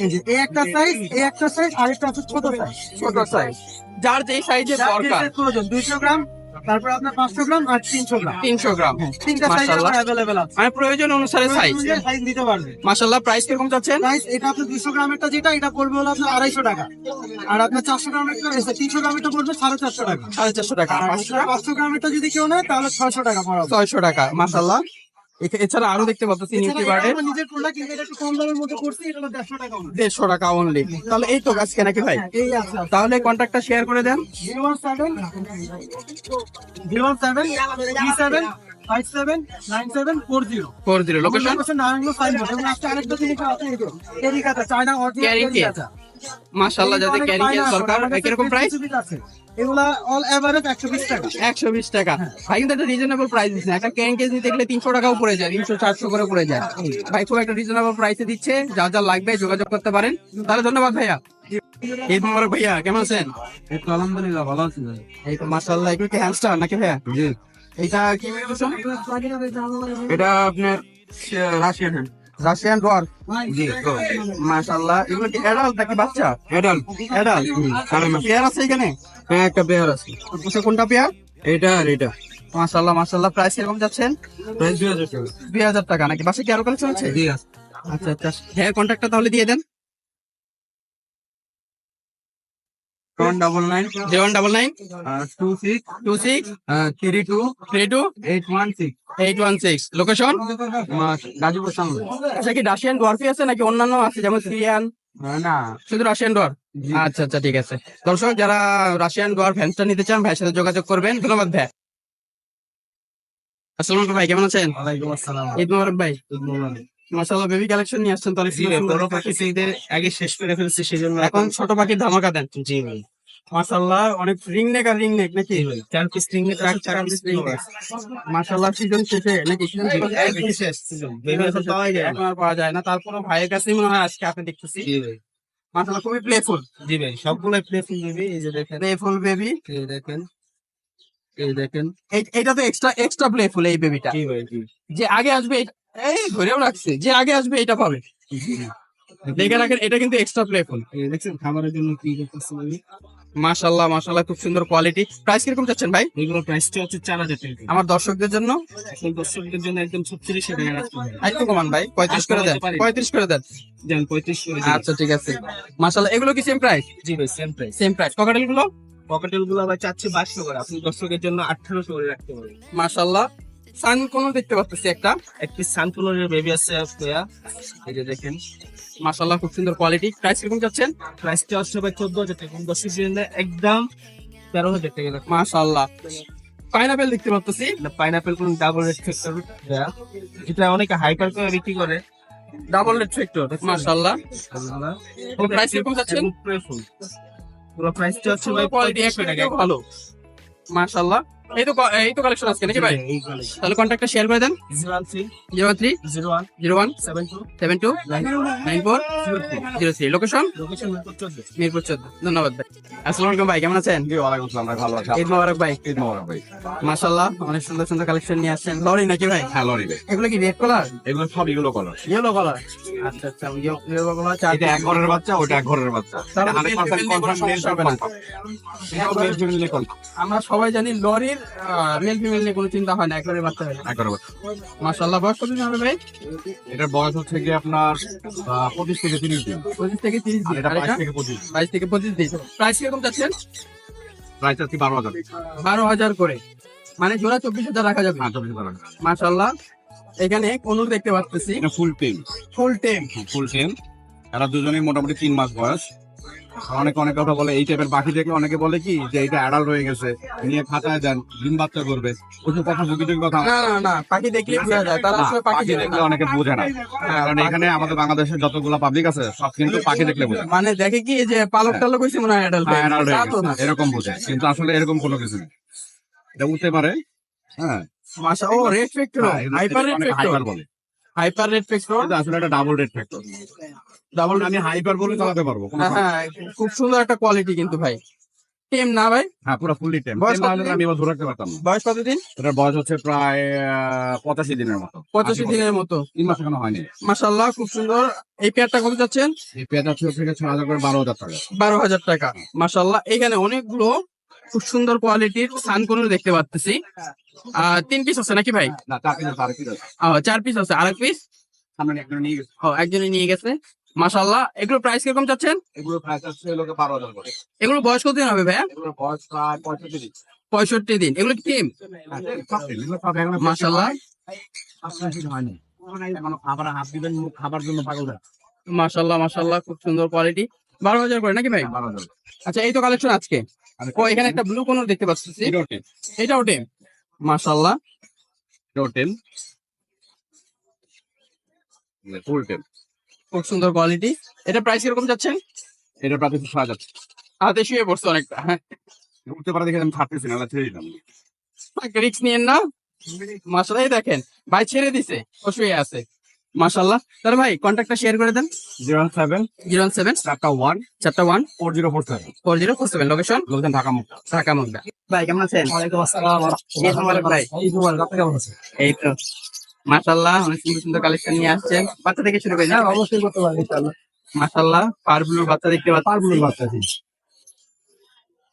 এই যে এই একটা সাইজ, এই একটা সাইজ, আর একটা আছে ছোট সাইজ। ছোট সাইজ, যার যেই সাইজের দরকার। প্রয়োজন 200 গ্রাম, তারপর আপনার 500 গ্রাম আর 300 গ্রাম। 300 গ্রাম, 3টা সাইজ মাশাআল্লাহ। অ্যাভেলেবেল আছে। মানে প্রয়োজন অনুসারে সাইজ। সাইজ দিতে পারবে। মাশাআল্লাহ, প্রাইস কিরকম চাচ্ছেন? প্রাইস এটা আপনার 200 গ্রামেরটা যেটা, এটা পড়বে হলো আপনার 250 টাকা। আর আপনার 400 গ্রামেরটা, 300 গ্রামেরটা পড়বে 450 টাকা। 450 টাকা, আর 500 গ্রামেরটা যদি কেউ নেয় তাহলে 600 টাকা পড়বে। 600 টাকা, মাশাআল্লাহ। এছাড়া আরো দেখতে পাচ্ছি এছাড়া নিউট্রি এটা বার্ডের আমার নিজের প্রোডাক্ট, কিন্তু এটা একটু কম দামের মধ্যে করছি, এটা হলো 150 টাকা only। 150 টাকা অনলি। তাহলে এই তো আজকে নাকি ভাই? হ্যাঁ, এই আছে। তাহলে কন্ট্যাক্টটা শেয়ার করে দেন। 01737579740। Location Narayanganj signboard. এবং আজকে আরেকটা জিনিস আছে, এই যে ক্যারিকাটা, চায়না অরিজিনাল Carry case। ক্যারিকাটা। মাশাআল্লাহ, যাদের অনেক ক্যারি fine কেস আছে, দরকার, আমাদের কাছে কিরকম প্রাইস? কিছু কিছু আছে। এগুলা অল এভারেজ 120 টাকা। 120 টাকা। ভাই কিন্তু একটা রিজনেবল প্রাইস দিচ্ছে। একটা ক্যান কেস নিতে গেলে 300 টাকাও পড়ে যায়, 300-400 করে পড়ে যায়। ভাই খুব একটা রিজনেবল প্রাইসে দিচ্ছে, যা যা লাগবে যোগাযোগ করতে পারেন। তাহলে ধন্যবাদ ভাইয়া। ঈদ মোবারক ভাইয়া, কেমন আছেন? আলহামদুলিল্লাহ, ভালো আছি ভাই। এই তো মাশাআল্লাহ। এগুলো কি হ্যামস্টার নাকি ভাইয়া? জি, এটা কি বলছেন? এটা আপনার রাশিয়ান হ্যান্ড। রাশিয়ান ডোয়ার। জি, মাশাআল্লাহ। এগুলো কি অ্যাডাল্ট নাকি বাচ্চা? অ্যাডাল্ট। অ্যাডাল্ট। পেয়ার আছে এখানে? হ্যাঁ, একটা পেয়ার আছে। বসে কোনটা পেয়ার? এটা আর এটা। মাশাআল্লাহ, মাশাআল্লাহ। প্রাইস কিরকম যাচ্ছেন? প্রাইস 2000 টাকা। 2000 টাকা নাকি? বাসে কি আরো কালেকশন আছে? জি আছে। আচ্ছা আচ্ছা, হ্যাঁ, কন্ট্যাক্টটা তাহলে দিয়ে দেন। 199 0199 26 26 32 32 816। 816। লোকেশন গাজীপুর সামনে। আচ্ছা, কি রাশিয়ান ডোয়ারফি আছে নাকি অন্যান্য আছে, যেমন সিরিয়ান? না, শুধু রাশিয়ান ডোয়ার? আচ্ছা আচ্ছা, ঠিক আছে। দর্শক, যারা রাশিয়ান ডোয়ার ফ্যান্সটা নিতে চান, ভাইয়ের সাথে যোগাযোগ করবেন। ধন্যবাদ ভাই। আসসালামু আলাইকুম ভাই, কেমন আছেন? ওয়ালাইকুম আসসালাম। ঈদ মোবারক ভাই। মাশাআল্লাহ, বেবি কালেকশন নিয়ে আসছেন তাহলে। বড় পাখি ঈদের আগে শেষ করে ফেলছি, সেজন্য এখন ছোট পাখির ধামাকা দেন। জি ভাই। মাশাআল্লাহ, অনেক রিং নেক আর রিং নেক নাকি? 4 পিস রিং এর চার piece ring neck। মাশাআল্লাহ, সিজন শেষে নাকি? সিজন শেষ। বেবি এখন পাওয়া যায় না। এখন আর পাওয়া যায় না, তারপরও ভাইয়ের কাছেই মনে হয় আজকে আপনি দেখতেছি। জি ভাই। মাশাআল্লাহ, খুবই প্লেফুল। জি ভাই, সবগুলো প্লেফুল বেবি। এই যে দেখেন, প্লেফুল বেবি। এই দেখেন, এই দেখেন। এটা তো এক্সট্রা প্লেফুল এই বেবিটা। জি ভাই, জি। যে আগে আসবে এই ধরেও রাখছে, যে আগে আসবে এটা পাবে। দেখে রাখেন, এটা কিন্তু এক্সট্রা প্লেফুল। এই দেখছেন খাবারের জন্য কি করতেছে বেবি। মাশাআল্লাহ, মাশাআল্লাহ, খুব সুন্দর কোয়ালিটি। প্রাইস কিরকম চাচ্ছেন ভাই? এগুলো প্রাইসটা হচ্ছে 4000 টাকা। আমার দর্শকদের জন্য এখন দর্শকদের জন্য একদম 36 টাকা রাখতে হবে। একটু কমান ভাই, 35 করে দেন। 35 করে দেন। দেন 35 করে দিন। আচ্ছা, ঠিক আছে। মাশাআল্লাহ, এগুলো কি সেম প্রাইস? জি ভাই, same price. Same price. Cockatiel গুলো পকেটেল গুলো আবার চাচ্ছে 2200 করে, আপনি দর্শকের জন্য 1800 করে রাখতে পারেন। মাশাআল্লাহ। সান কোন দেখতে পাচ্ছি একটা। এক পিস সানফ্লাওয়ারের বেবি আছে আপনারা, এই যে দেখেন। মাশাআল্লাহ, খুব সুন্দর কোয়ালিটি। প্রাইস কিরকম চাচ্ছেন? প্রাইসটা হচ্ছে ভাই 14000 টাকা, দর্শকের জন্য একদম 13000 টাকা রাখতে। মাশাআল্লাহ। পাইনাপেল দেখতে পাচ্ছি। পাইনাপেল কোন ডাবল রেড ফ্যাক্টর দেয়া, যেটা অনেকে হাইপার করে বিক্রি করে। Double red factor. মাশাআল্লাহ। প্রাইস কিরকম চাচ্ছেন? পুরো প্রাইসটা হচ্ছে ভাই কোয়ালিটি 3500 টাকা। ভালো। মাশাআল্লাহ। এই তো কালেকশন আজকে নাকি ভাই? তাহলে কন্ট্যাক্টটা শেয়ার করে দেন। 0301729403। লোকেশন মিরপুর 14। ধন্যবাদ ভাই। আসসালামু আলাইকুম ভাই, কেমন আছেন? জি ওয়ালাইকুম আসসালাম, ভাই ভালো আছি। ঈদ মোবারক ভাই। ঈদ মোবারক ভাই। মাশাআল্লাহ, অনেক সুন্দর সুন্দর কালেকশন নিয়ে আসছেন। লরি নাকি ভাই? হ্যাঁ লরি ভাই, এগুলো কি রেড কালার? এগুলো সব ইগুলো কলার। Yellow colour. আচ্ছা আচ্ছা, ইয়েলো কালার। এটা এক ঘরের বাচ্চা, ওটা এক ঘরের বাচ্চা। তাহলে এটা 100% মেল ফিমেল confirm নিয়ে কোনো সমস্যা হবে না। এটাও মেল ফিমেল নিয়ে confirm। আমরা সবাই জানি লরির মেল ফিমেল নিয়ে কোনো চিন্তা হয় না, একবারে বাচ্চা হয়। এক ঘরের বাচ্চা। মাশাআল্লাহ, বয়স কতদিন হবে ভাই? এটার বয়স হচ্ছে কি আপনার 25 থেকে 30 দিন। 25 থেকে 30 আর দিন। এটা আর 22 এটা থেকে 25 দিন। 22 থেকে 25 দিন। প্রাইস কিরকম চাচ্ছেন? প্রাইস আছে 12,000। 12,000 করে, মানে জোড়া 24,000 রাখা যাবে। হ্যাঁ 24,000 টাকা। মাশাআল্লাহ, এখানে কোনুর দেখতে পাচ্ছি, এটা ফুল টেম। ফুল টেম। ফুল টেম। এরা দুজনেই মোটামুটি 3 মাস বয়স। অনেকে অনেক কথা বলে, এই টাইপের পাখি দেখলে অনেকে বলে কি যে এটা অ্যাডাল্ট হয়ে গেছে, নিয়ে খাঁচায় দেন, ডিম বাচ্চা করবে। ওইসব কথা বুকিটুকি কথা না না না, পাখি দেখলে বোঝা যায় তারা আসলে পাখি পাখি দেখলে অনেকে বোঝে না। কারণ এখানে আমাদের বাংলাদেশের যতগুলো পাবলিক আছে সব কিন্তু পাখি দেখলে বোঝে। মানে দেখে কি যে পালক টালক হইছে মনে হয় অ্যাডাল্ট হ্যাঁ, adult হয়ে তো না। গেছে, এরকম বোঝে, কিন্তু আসলে এরকম কোনো কিছু নেই। এটা উঠতে পারে। হ্যাঁ মাশা, ও red factor, hyper red factor, hyper বলে। হাইপার রেড ফ্যাক্টর, এটা আসলে একটা ডাবল রেড ফ্যাক্টর। ডাবল। আমি হাইপার বলে চালাতে পারবো কোনো সমস্যা হ্যাঁ, খুব সুন্দর একটা কোয়ালিটি কিন্তু ভাই। টেম না ভাই? নেই। হ্যাঁ পুরো ফুললি টেম। বয়স কতদিন? আমি এবার ধরে রাখতে পারতাম না। বয়স কতদিন? এটার বয়স হচ্ছে প্রায় 85 দিনের মতো। 85 দিনের মতো। 3 মাস এখনো হয়নি। মাশাআল্লাহ, খুব সুন্দর। এই পেয়ারটা কত যাচ্ছেন? এই পেঁয়াজ আছে থেকে 6,000 করে 12,000 টাকা। 12,000 টাকা। মাশাআল্লাহ, এখানে অনেকগুলো খুব সুন্দর কোয়ালিটির সানকোনর দেখতে পাচ্ছি। 3 পিস আছে নাকি ভাই? না 4 পিস আর কি আছে। 4 পিস আছে, আরেক পিস সামনে একজন নিয়ে গেছে। একজনে নিয়ে গেছে। মাশাআল্লাহ, এগুলো প্রাইস কিরকম চাচ্ছেন? এগুলো প্রাইস আছে লোকে 12,000 করে। এগুলো বয়স কতদিন হবে ভাইয়া? এগুলো বয়স প্রায় 65 দিন। 65 দিন। এগুলো কি টিম? এগুলো সব এখনো মাশাআল্লাহ, হয়নি। এখনো খাবার হাত দিবেন, মুখ খাবার জন্য পাগল যায়। মাশাআল্লাহ, মাশাআল্লাহ, খুব সুন্দর কোয়ালিটি। 12,000 করে নাকি ভাই? 12,000। আচ্ছা, এই তো কালেকশন আজকে। ও এখানে একটা ব্লু কোনর দেখতে পাচ্ছি, এটাও টেন। এটাও টিম। মাশাআল্লাহ, এটাও টেন। Full ten. খুব সুন্দর কোয়ালিটি। এটা প্রাইস কিরকম যাচ্ছেন? এটা প্রায় 6,000। হাতে শুয়ে পড়ছে অনেকটা। হ্যাঁ, উঠতে পারে দেখে আমি ছাড়তেছি না, ছেড়ে দিলাম। রিক্স নিয়েন না। মাশাআল্লাহ, এই দেখেন ভাই ছেড়ে দিছে, ও শুয়ে আছে। মাশাআল্লাহ, তাহলে ভাই কন্ট্যাক্টটা শেয়ার করে দেন। 07 07 1 চারটা 1 4047। 4047। লোকেশন লোকেশন ঢাকা মুখ। ঢাকা মুগদা। ভাই কেমন আছেন? ওয়ালাইকুম আসসালাম। ঈদ মোবারক ভাই। ঈদ মোবারক, আপনি কেমন আছেন? এই তো মাশাআল্লাহ, অনেক সুন্দর সুন্দর কালেকশন নিয়ে আসছেন। বাচ্চা থেকে শুরু করেন। হ্যাঁ অবশ্যই করতে পারবেন ইনশাআল্লাহ। মাশাআল্লাহ, পারগুলোর বাচ্চা দেখতে পাচ্ছি। পারগুলোর বাচ্চা আছে,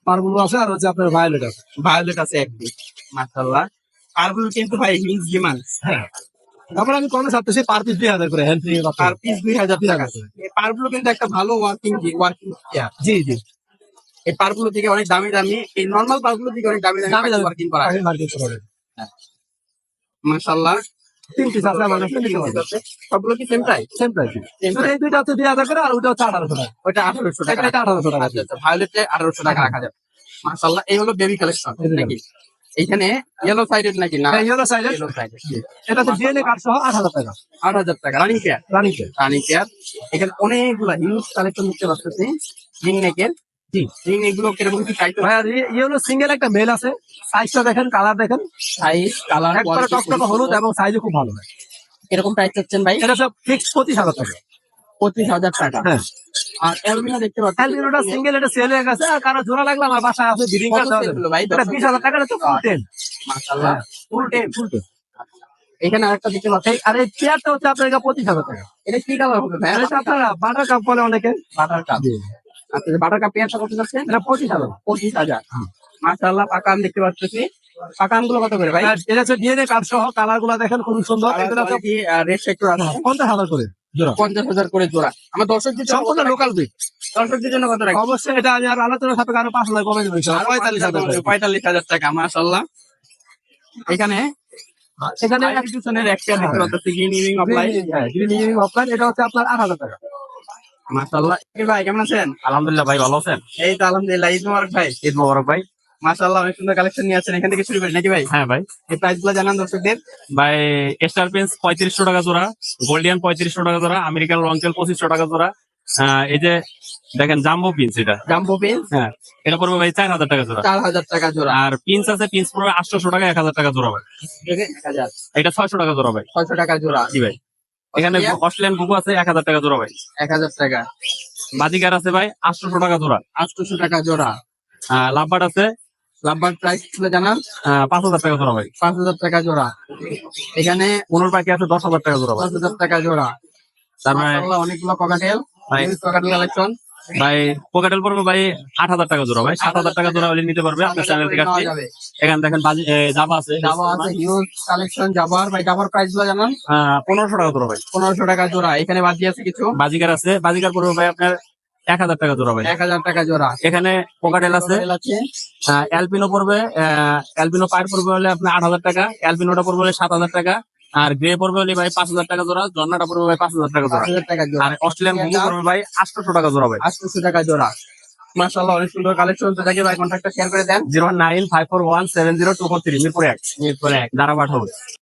পারগুলো আছে, আর হচ্ছে আপনার ভায়োলেট আছে। ভায়োলেট আছে একদিন। মাশাআল্লাহ, পারগুলো কিন্তু ভাই হিউজ ডিমান্ড। তারপর আমি কমে ছাড়তেছি পার পিস 2,000 করে হ্যান্ড ফ্রি বাচ্চা। পার পিস 2000 টাকা। এই পারগুলো কিন্তু একটা ভালো ওয়ার্কিং চেয়ার। জি জি, এই পারগুলো থেকে অনেক দামি দামি, এই নরমাল পারগুলো থেকে অনেক দামি দামি ওয়ার্কিং করা হয়। আগে মার্কেট করতে পারবেন। মাশাআল্লাহ, 3 পিস আছে আমার কাছে, নিতে পারবেন। সবগুলো কি same price? Same price. Same price। এই দুইটা হচ্ছে 2,000 করে, আর ওইটা হচ্ছে 1,800 টাকা। ওইটা 1800 টাকা। এটা 1,800 টাকা। আচ্ছা আচ্ছা, ভায়োলেটে 1800 টাকা রাখা যাবে। মাশাআল্লাহ, এই হলো বেবি কালেকশন নাকি? এইখানে ইয়েলো সাইডেড নাকি? না, এই হলো সাইজ। Yellow sided. এটা হচ্ছে ডিএনএ কার্ড সহ 8,000 টাকা 8000 টাকা রানিং পেয়ার। রানিতে। Running pair. এখানে অনেকগুলা হিউজ কালেকশন দেখতে পাচ্ছি। রিং নেকের। জি। রিং এগুলো কিরকম কি টাইপ? ভাই আর এই হলো সিঙ্গেল একটা মেল আছে, সাইজটা দেখেন, কালার দেখেন, সাইজ, কালার, একবারে টকটকে হলুদ এবং সাইজও খুব ভালো। এরকম প্রাইস চাচ্ছেন ভাই? এটা সব ফিক্স 25,000 টাকা। 25,000 টাকা। হ্যাঁ, আর অ্যালবিনো দেখতে পাচ্ছি। অ্যালবিনোটা সিঙ্গেল, এটা সেল হয়ে গেছে, আর কারো জোড়া লাগলে আমার বাসায় আছে, বিডিং কত কার্ড সেল হলো ভাই? এটা 20,000 টাকা, এটা তো ফুল টেন। মাশাআল্লাহ, ফুল টেম। এখানে আরেকটা দেখতে পাচ্ছি। আর এই চেয়ারটা হচ্ছে আপনার 25,000 টাকা। এটা কি কালার হবে ভাই? এটা আপনারা বাটার কাপ বলে অনেকে। Butter cup. আচ্ছা, বাটার কাপ পেয়ারটা কত যাচ্ছেন? এটা 25,000। 25,000। মাশাআল্লাহ, পাকান দেখতে পাচ্ছি। পাকান গুলো কত করে ভাই? আর এটা হচ্ছে ডিএনএ কার্ড সহ, কালার গুলা দেখেন খুব সুন্দর। এগুলো হচ্ছে রেড সেক্টর আছে 50,000 করে জোড়া। 50,000 করে জোড়া। আমার দর্শকদের জন্য সম্পূর্ণ লোকাল বিট। দর্শকদের জন্য কত রাখি? অবশ্যই এটা আমি আর আলোচনার সাথে আরো 5,000 কমে দেবো ইনশাআল্লাহ। 45,000 টাকা। 45,000 টাকা। মাশাআল্লাহ, এখানে এখানে পিছনের একটা দেখতে পাচ্ছি green evening offline. Green evening offline, এটা হচ্ছে আপনার 8,000 টাকা। মাশাআল্লাহ, এই ভাই কেমন আছেন? আলহামদুলিল্লাহ ভাই, ভালো আছেন? এই তো আলহামদুলিল্লাহ। ঈদ মোবারক ভাই। ঈদ মোবারক ভাই। মাশাআল্লাহ, অনেক সুন্দর কালেকশন নিয়ে আসছেন। এখান থেকে শুরু করি নাকি ভাই? হ্যাঁ ভাই। এই প্রাইস গুলো জানান দর্শকদের। ভাই স্টার পেন্স 3500 টাকা জোড়া, গোল্ডিয়ান 3500 টাকা জোড়া, আমেরিকান লং টেল 2500 টাকা জোড়া, এই যে দেখেন জাম্বো পিন্স এটা, জাম্বো পিন্স হ্যাঁ এটা পড়বে ভাই 4000 টাকা জোড়া। 4000 টাকা জোড়া। আর পিন্স আছে, পিন্স পড়বে 800 টাকা, 1000 টাকা জোড়া ভাই। 1000, এটা 600 টাকা জোড়া ভাই। 600 টাকা জোড়া। জি ভাই। এখানে অস্ট্রেলিয়ান বুকু আছে 1000 টাকা জোড়া ভাই। 1000 টাকা। বাজিকার আছে ভাই 800 টাকা জোড়া। 800 টাকা জোড়া। লাভবার্ড আছে লাভবার্ড প্রাইস গুলো জানান। 5000 টাকা জোড়া ভাই। 5000 টাকা জোড়া। এখানে কোনোর পাখি আছে 10,000 টাকা জোড়া ভাই। 5000 টাকা জোড়া। তারপরে মাশাআল্লাহ অনেকগুলো ককাটেল, ভাই ককাটেল কালেকশন। ভাই কোকাটেল পড়বে ভাই 8000 টাকা জোড়া ভাই। 7000 টাকা জোড়া হলে নিতে পারবে আপনার চ্যানেল থেকে আসলে। যাবে। এখানে দেখেন জাবা আছে, জাভা আছে, হিউজ কালেকশন জাভার। ভাই জাভার প্রাইস গুলো জানান। 1500 টাকা জোড়া ভাই। 1500 টাকা জোড়া। এখানে বাজি আছে কিছু। বাজিকার আছে, বাজিকার পড়বে ভাই আপনার 1000 টাকা জোড়া ভাই। 1000 টাকা জোড়া। এখানে কোকাটেল আছে, ককাটেল আছে। অ্যালপিনো পড়বে, অ্যালপিনো পার পড়বে হলে আপনার 8000 টাকা, অ্যালপিনোটা পড়বে হলে 7000 টাকা, আর গ্রে পড়বে হলে ভাই 5000 টাকা জোড়া, জন্নাটা পড়বে ভাই 5000 টাকা জোড়া, 5000 টাকা জোড়া। আর অস্ট্রেলিয়ান বুবু পড়বে ভাই 800 টাকা জোড়া ভাই। 800 টাকা জোড়া। মাশাআল্লাহ অনেক সুন্দর কালেকশন। তো দেখি ভাই কন্ট্যাক্টটা শেয়ার করে দেন। 09541702443 মিরপুর 1 এরপরে দারাবাট হবে।